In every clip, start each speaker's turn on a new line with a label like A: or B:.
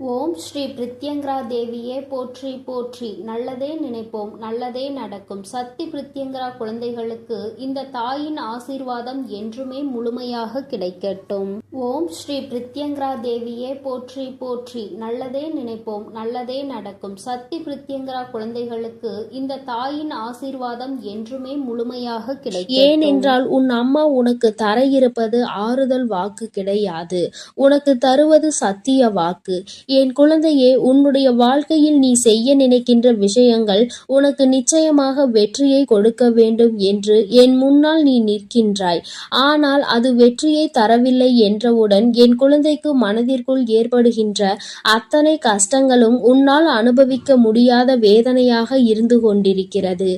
A: ஓம் ஸ்ரீ பிரித்யங்கரா தேவியே போற்றி போற்றி. நல்லதே நினைப்போம், நல்லதே நடக்கும். சக்தி பிரித்யங்கரா குழந்தைகளுக்கு இந்த தாயின் ஆசீர்வாதம் என்றுமே முழுமையாக கிடைக்கட்டும். ஓம் ஸ்ரீ பிரித்யங்கரா தேவியே போற்றி போற்றி. நல்லதே நினைப்போம், நல்லதே நடக்கும். சக்தி பிரித்யங்கரா குழந்தைகளுக்கு இந்த தாயின் ஆசீர்வாதம் என்றுமே முழுமையாக கிடைக்கும்.
B: ஏனென்றால் உன் அம்மா உனக்கு தர இருப்பது ஆறுதல் வாக்கு கிடையாது, உனக்கு தருவது சத்திய வாக்கு. என் குழந்தையே, உன்னுடைய வாழ்க்கையில் நீ செய்ய நினைக்கின்ற விஷயங்கள் உனக்கு நிச்சயமாக வெற்றியை கொடுக்க வேண்டும் என்று என் முன்னால் நீ நிற்கின்றாய். ஆனால் அது வெற்றியை தரவில்லை என்றவுடன் என் குழந்தைக்கு மனதிற்குள் ஏற்படுகின்ற அத்தனை கஷ்டங்களும் உன்னால் அனுபவிக்க முடியாத வேதனையாக இருந்து கொண்டிருக்கிறது.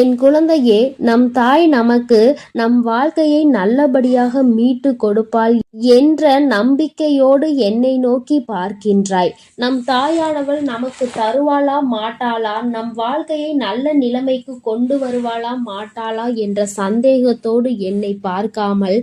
B: என் குழந்தையே, நம் தாய் நமக்கு நம் வாழ்க்கையை நல்லபடியாக மீட்டு கொடுப்பாள் என்ற நம்பிக்கையோடு என்னை நோக்கி பார்க்கின்றாய். நம் தாயானவள் நமக்கு தருவாளா மாட்டாளா, நம் வாழ்க்கையை நல்ல நிலைமைக்கு கொண்டு வருவாளா மாட்டாளா என்ற சந்தேகத்தோடு என்னை பார்க்காமல்,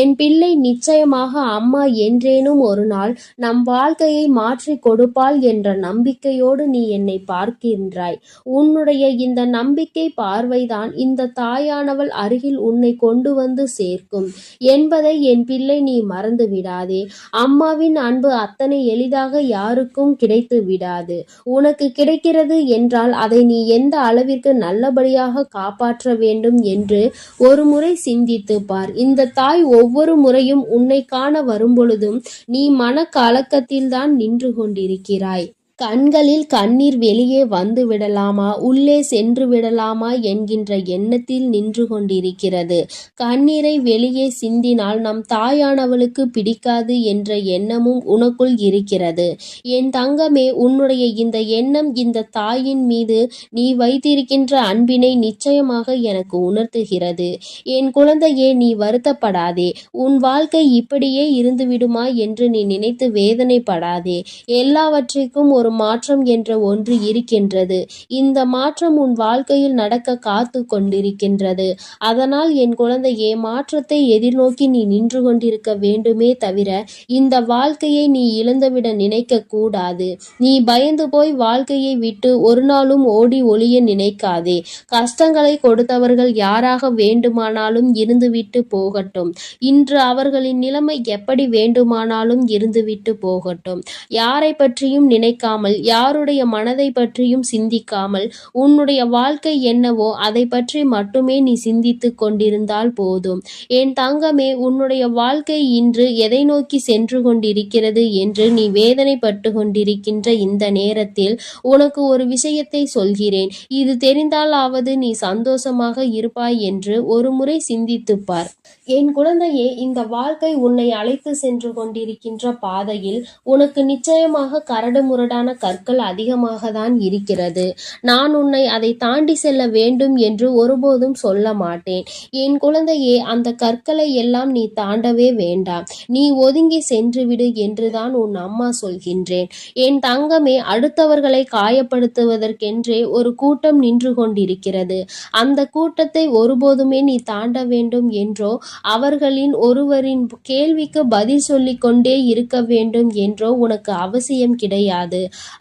B: என் பிள்ளை நிச்சயமாக அம்மா என்றேனும் ஒரு நாள் நம் வாழ்க்கையை மாற்றி கொடுப்பாள் என்ற நம்பிக்கையோடு நீ என்னை பார்க்கின்றாய். உன்னுடைய இந்த நம்பிக்கை பார்வைதான் இந்த தாயானவள் அருகில் உன்னை கொண்டு வந்து சேர்க்கும் என்பதை என் பிள்ளை நீ மறந்து விடாதே. அம்மாவின் அன்பு அத்தனை எளிதாக யாருக்கும் கிடைத்து விடாது. உனக்கு கிடைக்கிறது என்றால் அதை நீ எந்த அளவிற்கு நல்லபடியாக காப்பாற்ற வேண்டும் என்று ஒரு முறை சிந்தித்து பார். இந்த தாய் ஒவ்வொரு முறையும் உன்னை காண வரும்பொழுதும் நீ மன கலக்கத்தில்தான் நின்று கொண்டிருக்கிறாய். கண்களில் கண்ணீர் வெளியே வந்து விடலாமா, உள்ளே சென்று விடலாமா என்கின்ற எண்ணத்தில் நின்று கொண்டிருக்கிறது. கண்ணீரை வெளியே சிந்தினால் நம் தாயானவளுக்கு பிடிக்காது என்ற எண்ணமும் உனக்குள் இருக்கிறது. என் தங்கமே, உன்னுடைய இந்த எண்ணம் இந்த தாயின் மீது நீ வைத்திருக்கின்ற அன்பினை நிச்சயமாக எனக்கு உணர்த்துகிறது. என் குழந்தையே, நீ வருத்தப்படாதே. உன் வாழ்க்கை இப்படியே இருந்துவிடுமா என்று நீ நினைத்து வேதனைப்படாதே. எல்லாவற்றிற்கும் ஒரு மாற்றம் என்ற ஒன்று இருக்கின்றது. இந்த மாற்றம் உன் வாழ்க்கையில் நடக்க காத்து கொண்டிருக்கின்றது. அதனால் என் குழந்தையே, மாற்றத்தை எதிர்நோக்கி நீ நின்று கொண்டிருக்க வேண்டுமே தவிர இந்த வாழ்க்கையை நீ இழந்துவிட நினைக்க கூடாது. நீ பயந்து போய் வாழ்க்கையை விட்டு ஒரு நாளும் ஓடி ஒளிய நினைக்காதே. கஷ்டங்களை கொடுத்தவர்கள் யாராக வேண்டுமானாலும் இருந்துவிட்டு போகட்டும். இன்று அவர்களின் நிலைமை எப்படி வேண்டுமானாலும் இருந்துவிட்டு போகட்டும். யாரை பற்றியும் நினைக்காமல், யாருடைய மனதை பற்றியும் சிந்திக்காமல், உன்னுடைய வாழ்க்கை என்னவோ அதை பற்றி மட்டுமே நீ சிந்தித்து கொண்டிருந்தால் போதும். என் தங்கமே, உன்னுடைய வாழ்க்கை இன்று எதை நோக்கி சென்று கொண்டிருக்கிறது என்று நீ வேதனைப்பட்டு கொண்டிருக்கின்ற இந்த நேரத்தில் உனக்கு ஒரு விஷயத்தை சொல்கிறேன். இது தெரிந்தாலாவது நீ சந்தோஷமாக இருப்பாய் என்று ஒரு முறை சிந்தித்துப் பார். என் குழந்தையே, இந்த வாழ்க்கை உன்னை அழைத்து சென்று கொண்டிருக்கின்ற பாதையில் உனக்கு நிச்சயமாக கரடு முரடான கற்கள் அதிகமாக தான் இருக்கிறது. நான் உன்னை அதை தாண்டி செல்ல வேண்டும் என்று ஒருபோதும் சொல்ல மாட்டேன். என் குழந்தையே, அந்த கற்களை எல்லாம் நீ தாண்டவே வேண்டாம். நீ ஒதுங்கி சென்றுவிடு என்றுதான் உன் அம்மா சொல்கின்றேன். என் தங்கமே, அடுத்தவர்களை காயப்படுத்துவதற்கென்றே ஒரு கூட்டம் நின்று கொண்டிருக்கிறது. அந்த கூட்டத்தை ஒருபோதுமே நீ தாண்ட வேண்டும் என்றோ, அவர்களின் ஒருவரின் கேள்விக்கு பதில் சொல்லிக் கொண்டே இருக்க வேண்டும் என்றோ உனக்கு அவசியம் கிடையாது.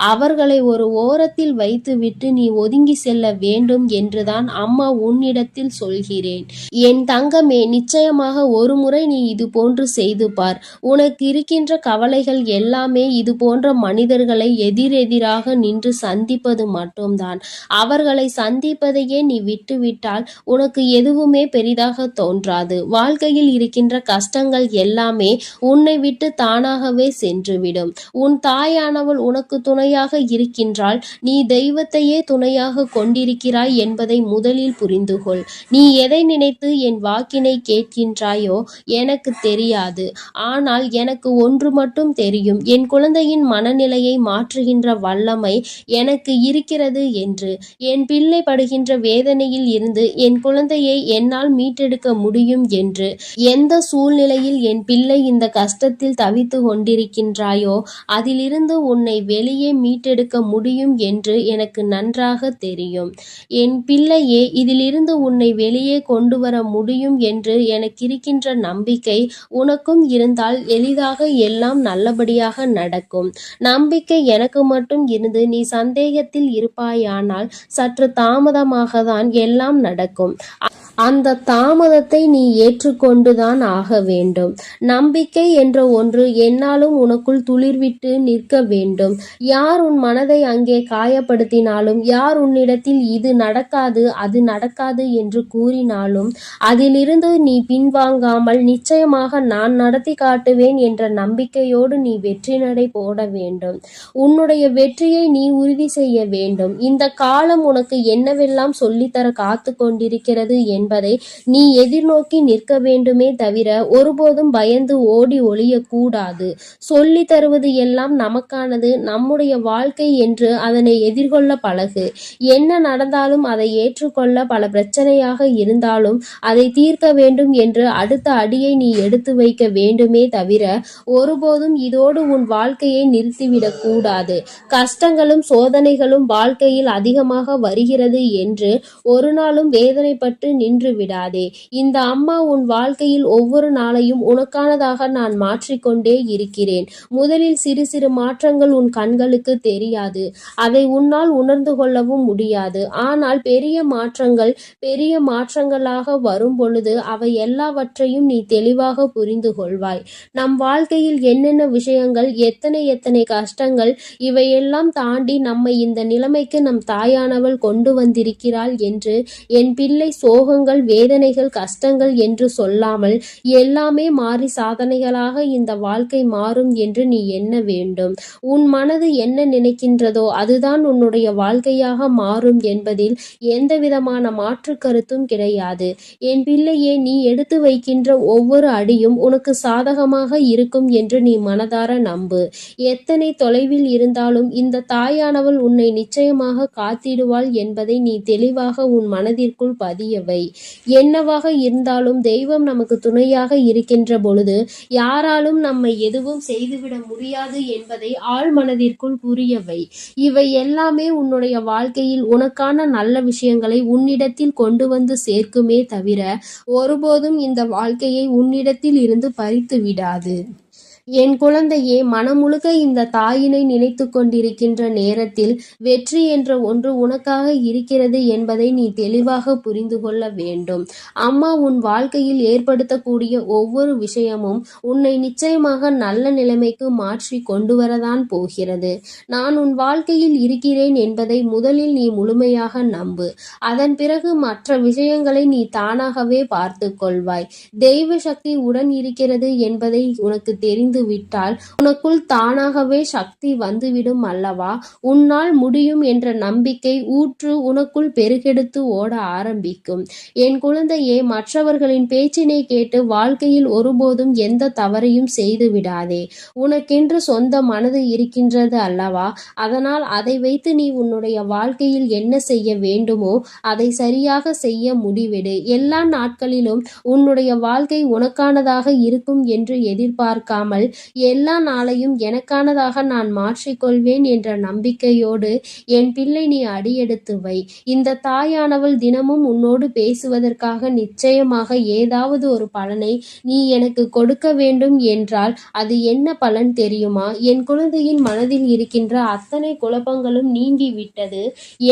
B: அவர்களை ஒரு ஓரத்தில் வைத்துவிட்டு நீ ஒதுங்கி செல்ல வேண்டும் என்றுதான் அம்மா உன்னிடத்தில் சொல்கிறேன். என் தங்கமே, நிச்சயமாக ஒரு முறை நீ இது போன்று செய்து பார். உனக்கு இருக்கின்ற கவலைகள் எல்லாமே இது போன்ற மனிதர்களை எதிரெதிராக நின்று சந்திப்பது மட்டும்தான். அவர்களை சந்திப்பதையே நீ விட்டுவிட்டால் உனக்கு எதுவுமே பெரிதாக தோன்றாது. வாழ்க்கையில் இருக்கின்ற கஷ்டங்கள் எல்லாமே உன்னை விட்டு தானாகவே சென்றுவிடும். உன் தாயானவள் உனக்கு துணையாக இருக்கின்றாள். நீ தெய்வத்தையே துணையாக கொண்டிருக்கிறாய் என்பதை முதலில் புரிந்துகொள். நீ எதை நினைத்து என் வாக்கினை கேட்கின்றாயோ எனக்கு தெரியாது. ஆனால் எனக்கு ஒன்று மட்டும் தெரியும். என் குழந்தையின் மனநிலையை மாற்றுகின்ற வல்லமை எனக்கு இருக்கிறது என்று. என் பிள்ளை படுகின்ற வேதனையில் இருந்து என் குழந்தையை என்னால் மீட்டெடுக்க முடியும் என்று என்று. எந்த சூழ்நிலையில் என் பிள்ளை இந்த கஷ்டத்தில் தவித்து கொண்டிருக்கின்றாயோ அதிலிருந்து உன்னை வெளியே மீட்டெடுக்க முடியும் என்று எனக்கு நன்றாக தெரியும். என் பிள்ளையே, இதிலிருந்து உன்னை வெளியே கொண்டு வர முடியும் என்று எனக்கிருக்கின்ற நம்பிக்கை உனக்கும் இருந்தால் எளிதாக எல்லாம் நல்லபடியாக நடக்கும். நம்பிக்கை எனக்கு மட்டும் இருந்து நீ சந்தேகத்தில் இருப்பாயானால் சற்று தாமதமாக தான் எல்லாம் நடக்கும். அந்த தாமதத்தை நீ ஏற்றுக்கொண்டுதான் ஆக வேண்டும். நம்பிக்கை என்ற ஒன்று என்னாலும் உனக்குள் துளிர்விட்டு நிற்க வேண்டும். யார் உன் மனதை அங்கே காயப்படுத்தினாலும், யார் உன்னிடத்தில் இது நடக்காது அது நடக்காது என்று கூறினாலும் அதிலிருந்து நீ பின்வாங்காமல் நிச்சயமாக நான் நடத்தி காட்டுவேன் என்ற நம்பிக்கையோடு நீ வெற்றி நடை போட வேண்டும். உன்னுடைய வெற்றியை நீ உறுதி செய்ய வேண்டும். இந்த காலம் உனக்கு என்னவெல்லாம் சொல்லித்தர காத்து கொண்டிருக்கிறது என்பதை நீ எதிர்நோக்கி நிற்க வேண்டுமே தவிர ஒருபோதும் பயந்து ஓடி ஒளியக்கூடாது. சொல்லி தருவது எல்லாம் நமக்கானது, நம்முடைய வாழ்க்கை என்று அதனை எதிர்கொள்ள பழகு. என்ன நடந்தாலும் அதை ஏற்றுக்கொள்ள, பல பிரச்சனையாக இருந்தாலும் அதை தீர்க்க வேண்டும் என்று அடுத்த அடியை நீ எடுத்து வைக்க வேண்டுமே தவிர ஒருபோதும் இதோடு உன் வாழ்க்கையை நிறுத்திவிடக் கூடாது. கஷ்டங்களும் சோதனைகளும் வாழ்க்கையில் அதிகமாக வருகிறது என்று ஒரு நாளும் வேதனைப்பட்டு நின்று விடாதே. இந்த அம்மா உன் வாழ்க்கையில் ஒவ்வொரு நாளையும் உனக்கானதாக நான் மாற்றிக்கொண்டே இருக்கிறேன். முதலில் சிறு சிறு மாற்றங்கள் உன் கண்களுக்கு தெரியாது, அதை உன்னால் உணர்ந்து கொள்ளவும் முடியாது. ஆனால் பெரிய மாற்றங்களாக வரும் பொழுது அவை எல்லாவற்றையும் நீ தெளிவாக புரிந்து கொள்வாய். நம் வாழ்க்கையில் என்னென்ன விஷயங்கள், எத்தனை கஷ்டங்கள், இவையெல்லாம் தாண்டி நம்மை இந்த நிலைமைக்கு நம் தாயானவள் கொண்டு வந்திருக்கிறாள் என்று என் பிள்ளை சோகங்கள், வேதனைகள், கஷ்டங்கள் என்று சொல்லாமல் எல்லாமே மாறி சாதனைகளாக இந்த வாழ்க்கை மாறும் என்று நீ எண்ண வேண்டும். உன் மனது என்ன நினைக்கின்றதோ அதுதான் உன்னுடைய வாழ்க்கையாக மாறும் என்பதில் எந்தவிதமான மாற்று கருத்தும் கிடையாது. என் பிள்ளையே, நீ எடுத்து வைக்கின்ற ஒவ்வொரு அடியும் உனக்கு சாதகமாக இருக்கும் என்று நீ மனதார நம்பு. எத்தனை தொலைவில் இருந்தாலும் இந்த தாயானவள் உன்னை நிச்சயமாக காத்திடுவாள் என்பதை நீ தெளிவாக உன் மனதிற்குள் பதியவை. என்னவாக இருந்தாலும் தெய்வம் நமக்கு துணையாக இருக்கின்ற பொழுது யாராலும் நம்மை எதுவும் செய்துவிட முடியாது என்பதை ஆழ் மனதிற்குள் புரியவை. இவை எல்லாமே உன்னுடைய வாழ்க்கையில் உனக்கான நல்ல விஷயங்களை உன்னிடத்தில் கொண்டு வந்து சேர்க்குமே தவிர ஒருபோதும் இந்த வாழ்க்கையை உன்னிடத்தில் இருந்து பறித்து விடாது. என் குழந்தையே, மனமுழுக்க இந்த தாயினை நினைத்து கொண்டிருக்கின்ற நேரத்தில் வெற்றி என்ற ஒன்று உனக்காக இருக்கிறது என்பதை நீ தெளிவாக புரிந்து கொள்ள வேண்டும். அம்மா உன் வாழ்க்கையில் ஏற்படுத்தக்கூடிய ஒவ்வொரு விஷயமும் உன்னை நிச்சயமாக நல்ல நிலைமைக்கு மாற்றி கொண்டு வரதான் போகிறது. நான் உன் வாழ்க்கையில் இருக்கிறேன் என்பதை முதலில் நீ முழுமையாக நம்பு. அதன் பிறகு மற்ற விஷயங்களை நீ தானாகவே பார்த்து கொள்வாய். தெய்வ சக்தி உடன் இருக்கிறது என்பதை உனக்கு தெரிந்து விட்டால் உனக்குள் தானாகவே சக்தி வந்துவிடும் அல்லவா? உன்னால் முடியும் என்ற நம்பிக்கை ஊற்று உனக்குள் பெருகெடுத்து ஓட ஆரம்பிக்கும். என் குழந்தையே, மற்றவர்களின் பேச்சினை கேட்டு வாழ்க்கையில் ஒருபோதும் எந்த தவறையும் செய்து விடாதே. உனக்கென்று சொந்த மனது இருக்கின்றது அல்லவா? அதனால் அதை வைத்து நீ உன்னுடைய வாழ்க்கையில் என்ன செய்ய வேண்டுமோ அதை சரியாக செய்ய முடிவெடு. எல்லா நாட்களிலும் உன்னுடைய வாழ்க்கை உனக்கானதாக இருக்கும் என்று எதிர்பார்க்காமல் எல்லா நாளையும் எனக்கானதாக நான் மாற்றிக்கொள்வேன் என்ற நம்பிக்கையோடு என் பிள்ளை நீ அடியெடுத்து வை. இந்த தாயானவள் தினமும் உன்னோடு பேசுவதற்காக நிச்சயமாக ஏதாவது ஒரு பலனை நீ எனக்கு கொடுக்க வேண்டும் என்றால் அது என்ன பலன் தெரியுமா? என் குழந்தையின் மனதில் இருக்கின்ற அத்தனை குழப்பங்களும் நீங்கிவிட்டது.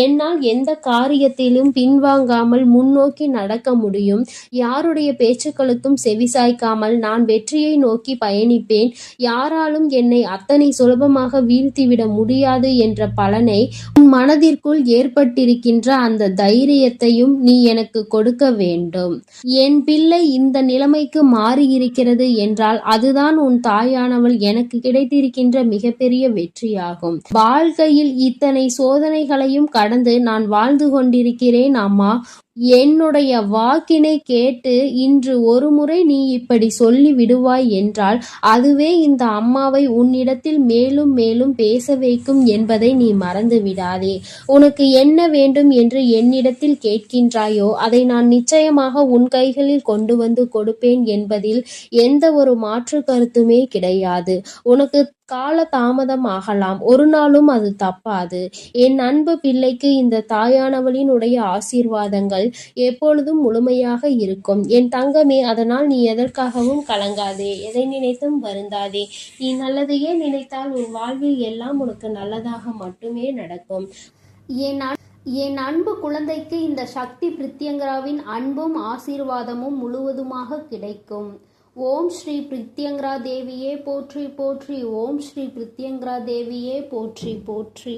B: என்னால் எந்த காரியத்திலும் பின்வாங்காமல் முன்னோக்கி நடக்க முடியும். யாருடைய பேச்சுக்களுக்கும் செவிசாய்க்காமல் நான் வெற்றியை நோக்கி பயணிப்பேன். யாராலும் என்னை அத்தனை சுலபமாக வீழ்த்திவிட முடியாது என்ற பலனை உன் மனதிற்குள் ஏற்பட்டிருக்கின்ற அந்த தைரியத்தையும் நீ எனக்கு கொடுக்க வேண்டும். என் பிள்ளை இந்த நிலைமைக்கு மாறியிருக்கிறது என்றால் அதுதான் உன் தாயானவள் எனக்கு கிடைத்திருக்கின்ற மிகப்பெரிய வெற்றியாகும். வாழ்க்கையில் இத்தனை சோதனைகளையும் கடந்து நான் வாழ்ந்து கொண்டிருக்கிறேன் அம்மா. என்னுடைய வாக்கினை கேட்டு இன்று ஒருமுறை நீ இப்படி சொல்லி விடுவாய் என்றால் அதுவே இந்த அம்மாவை உன்னிடத்தில் மேலும் மேலும் பேச வைக்கும் என்பதை நீ மறந்து விடாதே. உனக்கு என்ன வேண்டும் என்று என்னிடத்தில் கேட்கின்றாயோ அதை நான் நிச்சயமாக உன் கைகளில் கொண்டு வந்து கொடுப்பேன் என்பதில் எந்த ஒரு மாற்று கருத்துமே கிடையாது. உனக்கு கால தாமதம் ஆகலாம், ஒரு நாளும் அது தப்பாது. என் அன்பு பிள்ளைக்கு இந்த தாயானவளின் உடைய ஆசீர்வாதங்கள் எப்பொழுதும் முழுமையாக இருக்கும். என் தங்கமே, அதனால் நீ எதற்காகவும் கலங்காதே, எதை நினைத்தும் வருந்தாதே. நீ நல்லதையே நினைத்தால் உன் வாழ்வில் எல்லாம் உனக்கு நல்லதாக மட்டுமே நடக்கும்.
A: என் அன்பு குழந்தைக்கு இந்த சக்தி பிரித்யங்கராவின் அன்பும் ஆசீர்வாதமும் முழுவதுமாக கிடைக்கும். ஓம் ஸ்ரீ பிரித்யங்கரா தேவியே போற்றி போற்றி. ஓம் ஸ்ரீ பிரித்யங்கரா தேவியே போற்றி போற்றி.